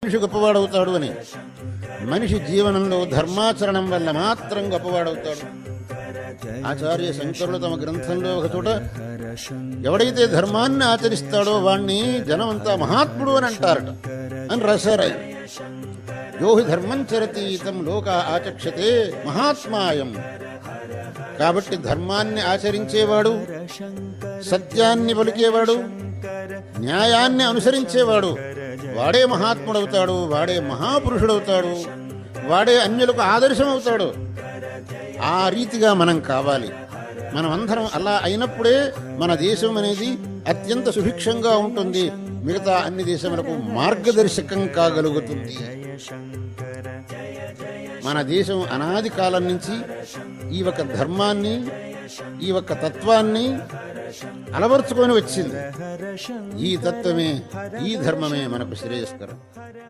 మనిషి గొప్పవాడవుతాడు అని. మనిషి జీవనంలో ధర్మాచరణం వల్ల మాత్రం గొప్పవాడవుతాడు. ఆచార్య శంకరులు తమ గ్రంథంలో ఒక చోట ఎవడైతే ధర్మాన్ని ఆచరిస్తాడో వాణ్ణి జనమంతా మహాత్ముడు అని అంటారట అని రాశారు. యోహి ధర్మం చరతీతం లోక ఆచక్షతే మహాత్మాయం. కాబట్టి ధర్మాన్ని ఆచరించేవాడు, సత్యాన్ని పలికేవాడు, న్యాయాన్ని అనుసరించేవాడు వాడే మహాత్ముడవుతాడు, వాడే మహాపురుషుడవుతాడు, వాడే అన్యులకు ఆదర్శం అవుతాడు. ఆ రీతిగా మనం కావాలి. మనమందరం అలా అయినప్పుడే మన దేశం అనేది అత్యంత సుభిక్షంగా ఉంటుంది, మిగతా అన్ని దేశములకు మార్గదర్శకం కాగలుగుతుంది. మన దేశం అనాది కాలం నుంచి ఈ ఒక ధర్మాన్ని, ఈ ఒక తత్వాన్ని అలవర్చుకొని వచ్చింది. ఈ తత్వమే, ఈ ధర్మమే మనకు శ్రేయస్కరం.